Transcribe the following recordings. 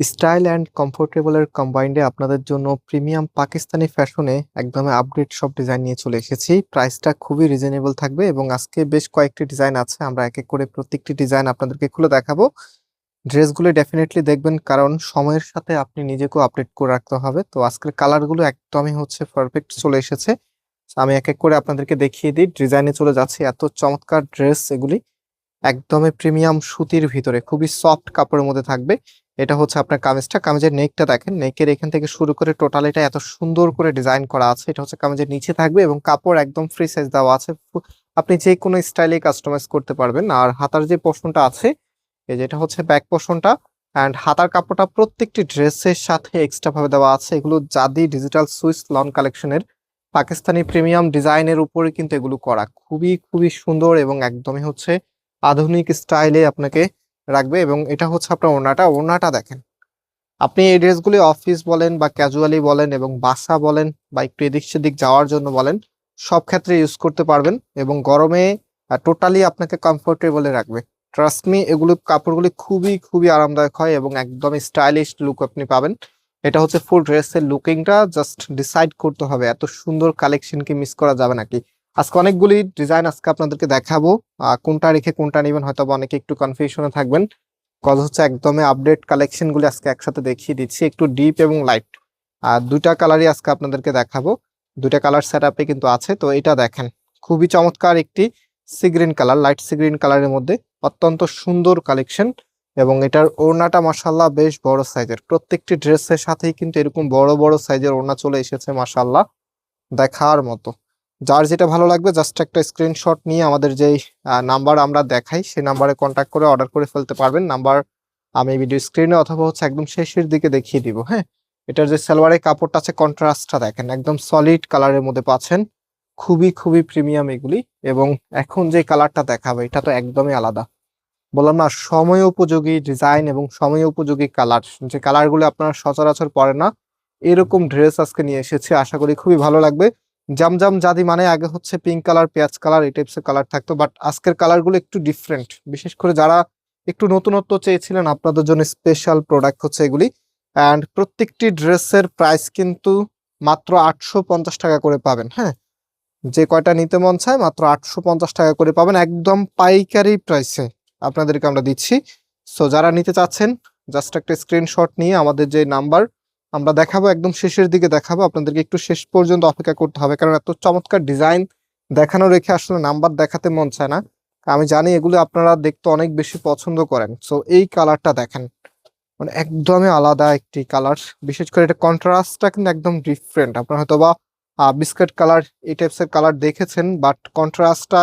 Style and কমফোর্টেবলের কম্বাইন্ডে আপনাদের জন্য premium Pakistani ফ্যাশনে একদম আপডেট সব ডিজাইন নিয়ে চলে এসেছি। প্রাইসটা খুবই রিজনেবল থাকবে এবং আজকে বেশ কয়েকটি ডিজাইন আছে, আমরা এক এক করে প্রত্যেকটি ডিজাইন আপনাদেরকে খুলে দেখাবো। ড্রেসগুলো ডেফিনেটলি দেখবেন, কারণ সময়ের সাথে আপনি নিজেকেও আপডেট করে রাখতে হবে। তো আজকের কালারগুলো একদমই পারফেক্ট চলে এসেছে। আমি এক এক করে আপনাদেরকে দেখিয়ে দিই, ডিজাইনে চলে যাচ্ছে। এত চমৎকার ড্রেস এগুলি, একদমই প্রিমিয়াম সুতির ভিতরে খুবই সফট কাপড়ের মধ্যে থাকবে। এটা আপনার কামিজটা, কামিজের নেকটা দেখেন, নেকের এখান থেকে শুরু করে টোটাল এটা এত সুন্দর করে ডিজাইন করা আছে। এটা কামিজের নিচে থাকবে এবং কাপড় একদম ফ্রি সাইজ দেওয়া আছে। আপনি যে কোনো স্টাইলে কাস্টমাইজ করতে পারবেন। আর হাতার যে পোর্শনটা আছে, এই যেটা ব্যাক পোর্শনটা অ্যান্ড হাতার কাপড়টা প্রত্যেকটি ড্রেসের সাথে এক্সট্রা ভাবে দেওয়া আছে। এগুলো জাদি ডিজিটাল সুইস লন কালেকশনের পাকিস্তানি প্রিমিয়াম ডিজাইনের উপরে কিন্তু এগুলো করা, খুবই খুবই সুন্দর এবং একদমই আধুনিক স্টাইলে আপনাকে রাখবে। এবং এটা আপনার ওড়নাটা, ওড়নাটা দেখেন। আপনি এই ড্রেসগুলি অফিস বলেন বা ক্যাজুয়ালি বলেন এবং বাসা বলেন বা একটু এদিক সেদিক যাওয়ার জন্য বলেন, সব ক্ষেত্রে ইউজ করতে পারবেন এবং গরমে টোটালি আপনাকে কমফোর্টেবলে রাখবে। ট্রাস্ট মি, এগুলো কাপড়গুলি খুবই খুবই আরামদায়ক হয় এবং একদম স্টাইলিশ লুক আপনি পাবেন। এটা ফুল ড্রেসের লুকিংটা জাস্ট ডিসাইড করতে হবে, এত সুন্দর কালেকশন কি মিস করা যাবে নাকি। আজকে অনেকগুলি ডিজাইন আজকে আপনাদেরকে দেখাবো, কোনটা রেখে কোনটা নেবেন হয়তো অনেকে একটু কনফিউশনে থাকবেন। কজ একদমই আপডেট কালেকশন গুলি আজকে একসাথে দেখিয়ে দিচ্ছি, একটু ডিপ এবং লাইট। আর দুইটা কালারই আজকে আপনাদেরকে দেখাবো, দুইটা কালার সেট আপে কিন্তু আছে। তো এটা দেখেন, খুবই চমৎকার একটি sea green colour, light sea green কালারের মধ্যে অত্যন্ত সুন্দর কালেকশন। এবং এটার ওড়নাটা মাশাল্লাহ বেশ বড় সাইজের, প্রত্যেকটি ড্রেসের সাথেই কিন্তু এরকম বড় বড় সাইজের ওড়না চলে এসেছে, মাশাল্লাহ দেখার মতো। যার যেটা ভালো লাগবে জাস্ট একটা স্ক্রিনশট নিয়ে আমাদের যেই নাম্বার আমরা দেখাই সেই নাম্বারে কন্ট্যাক্ট করে অর্ডার করে ফেলতে পারবেন। নাম্বার আমি ভিডিও স্ক্রিনে অথবা একদম শেষের দিকে দেখিয়ে দিব। হ্যাঁ, এটার যে সালোয়ারের কাপড়টা আছে, কন্ট্রাস্টটা দেখেন, একদম সলিড কালারের মধ্যে পাচ্ছেন, খুবই খুবই প্রিমিয়াম এগুলি। এবং এখন যে কালারটা দেখাবো এটা তো একদমই আলাদা, বললাম না, সময় উপযোগী ডিজাইন এবং সময় উপযোগী কালার, যে কালারগুলো আপনারা সচরাচর পরে না, এরকম ড্রেস আজকে নিয়ে এসেছি। আশা করি খুবই ভালো লাগবে। জামজাম জাদি মানে আগে পিঙ্ক কালার, পেঁয়াজ কালার, এই টাইপসের কালার থাকতো, বাট আজকের কালারগুলো একটু ডিফারেন্ট। বিশেষ করে যারা একটু নতুনত্ব চেয়েছিলেন, আপনাদের জন্য স্পেশাল প্রোডাক্ট এগুলি। অ্যান্ড প্রত্যেকটি ড্রেসের প্রাইস কিন্তু মাত্র 850 টাকা করে পাবেন। হ্যাঁ, যে কয়টা নিতে মন চায় মাত্র 850 টাকা করে পাবেন, একদম পাইকারি প্রাইসে আপনাদেরকে আমরা দিচ্ছি। সো যারা নিতে চাচ্ছেন জাস্ট একটা স্ক্রিনশট নিয়ে আমাদের যে নাম্বার আমরা দেখাবো, একদম শেষের দিকে দেখাবো, আপনাদেরকে একটু শেষ পর্যন্ত অপেক্ষা করতে হবে, কারণ এত চমৎকার ডিজাইন দেখানো রেখে আসলে নাম্বার দেখাতে মন চায় না। আমি জানি এগুলো আপনারা দেখতে অনেক বেশি পছন্দ করেন। সো এই কালারটা দেখেন, মানে একদমই আলাদা একটি কালার। বিশেষ করে এটা কন্ট্রাস্টটা কিন্তু একদম ডিফারেন্ট। আপনারা হয়তো বা বিস্কিট কালার এই টাইপসের কালার দেখেছেন, বাট কন্ট্রাস্টটা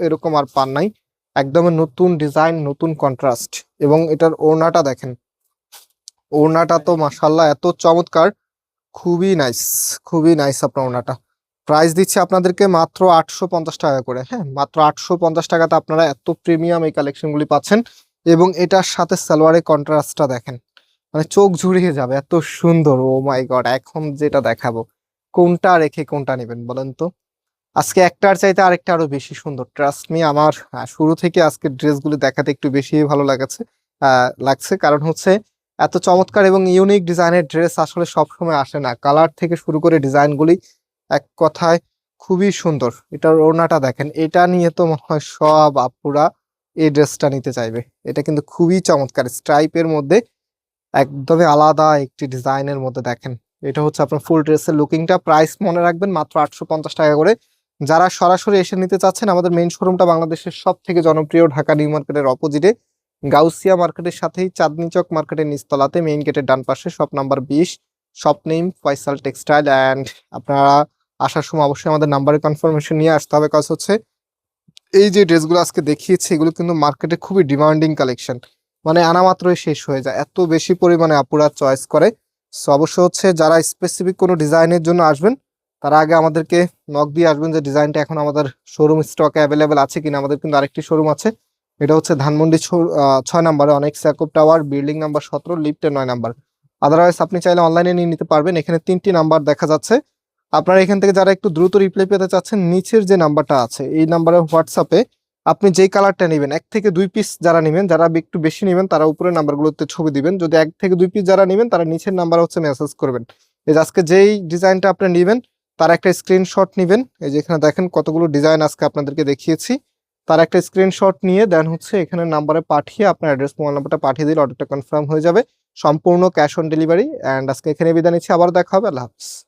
এরকম আর পান নাই। একদম নতুন ডিজাইন, নতুন কন্ট্রাস্ট। এবং এটার ওড়নাটা দেখেন, ওড়নাটা তো মাশাল্লাহ এত চমৎকার, খুবই নাইস, খুবই নাইস। আপনার ওড়নাটা প্রাইস দিচ্ছে আপনাদেরকে মাত্র 850 টাকা করে। হ্যাঁ, মাত্র 850 টাকাতে আপনারা এত প্রিমিয়াম এই কালেকশনগুলি পাচ্ছেন। এবং এটার সাথে সালোয়ারের কন্ট্রাস্টটা দেখেন, মানে চোখ জুড়িয়ে যাবে, এত সুন্দর। ও মাই গড, এখন যেটা দেখাবো কোনটা রেখে কোনটা নেবেন বলেন তো। আজকে একটার চাইতে আরেকটা আরো বেশি সুন্দর। ট্রাস্ট মি, আমার শুরু থেকে আজকে ড্রেসগুলি দেখাতে একটু বেশি ভালো লাগছে, কারণ এত চমৎকার এবং ইউনিক ডিজাইনের ড্রেস আসলে সবসময় আসে না। কালার থেকে শুরু করে ডিজাইনগুলি এক কথায় খুবই সুন্দর। এটার ওড়নাটা দেখেন, এটা নিয়ে তো মনে হয় সব আপুরা এই ড্রেসটা নিতে চাইবে। এটা কিন্তু খুবই চমৎকার, স্ট্রাইপের মধ্যে একদমই আলাদা একটি ডিজাইনের মধ্যে দেখেন। এটা আপনার ফুল ড্রেসের লুকিংটা। প্রাইস মনে রাখবেন মাত্র 850 টাকা করে। যারা সরাসরি এসে নিতে চাচ্ছেন, আমাদের মেইন শোরুমটা বাংলাদেশের সব থেকে জনপ্রিয় ঢাকা নিউ মার্কেটের অপোজিটে গাউসিয়া মার্কেটের সাথেই চাঁদনি চক মার্কেটের নিচতলাতে, মেইন গেটের ডান পাশে, shop number 20, shop name Faisal textile. And আপনারা আসার সময় অবশ্যই আমাদের নাম্বারে কনফার্মেশন নিয়ে আসতে হবে, কাজ এই যে ড্রেসগুলো আজকে দেখিয়েছি এগুলো কিন্তু মার্কেটে খুবই ডিমান্ডিং কালেকশন, মানে আনা মাত্রই শেষ হয়ে যায়, এত বেশি পরিমাণে আপুরা চয়েস করে। সো অবশ্য যারা স্পেসিফিক কোনো ডিজাইনের জন্য আসবেন, তারা আগে আমাদেরকে নক দিয়ে আসবেন যে ডিজাইনটা এখন আমাদের শোরুম স্টকে অ্যাভেলেবেল আছে কিনা। আমাদের কিন্তু আরেকটি শোরুম আছে, এটা ধানমন্ডি 6 নম্বরে, অনেক স্যাকুব টাওয়ার, বিল্ডিং নাম্বার 17, লিফটের 9 নম্বর। আদারওয়াইজ আপনি চাইলে অনলাইনে নিয়ে নিতে পারবেন। এখানে 3টি নাম্বার দেখা যাচ্ছে। আপনারা এখান থেকে যারা একটু দ্রুত রিপ্লাই পেতে চাচ্ছেন, নিচের যে নাম্বারটা আছে এই নাম্বারে হোয়াটসঅ্যাপে আপনি যেই কালারটা নেবেন, 1 থেকে 2 পিস যারা নেবেন, যারা একটু বেশি নেবেন তারা উপরের নাম্বারগুলোতে ছবি দিবেন। যদি 1 থেকে 2 পিস যারা নেবেন তারা নিচের নাম্বার হচ্ছে মেসেজ করবেন। এই যে আজকে যেই ডিজাইনটা আপনি নেবেন তার একটা স্ক্রিনশট নিবেন। এই যে এখানে দেখেন কতগুলো ডিজাইন আজকে আপনাদেরকে দেখিয়েছি। তার একটা স্ক্রিনশট নিয়ে দেন হচ্ছে এখানে নাম্বারে পাঠিয়ে আপনার অ্যাড্রেস মোবাইল নাম্বারটা পাঠিয়ে দিলে অর্ডারটা কনফার্ম হয়ে যাবে। সম্পূর্ণ ক্যাশ অন ডেলিভারি। অ্যান্ড আজকে এখানে বিদায় নিচ্ছি, আবার দেখা হবে। আল্লাহ হাফেজ।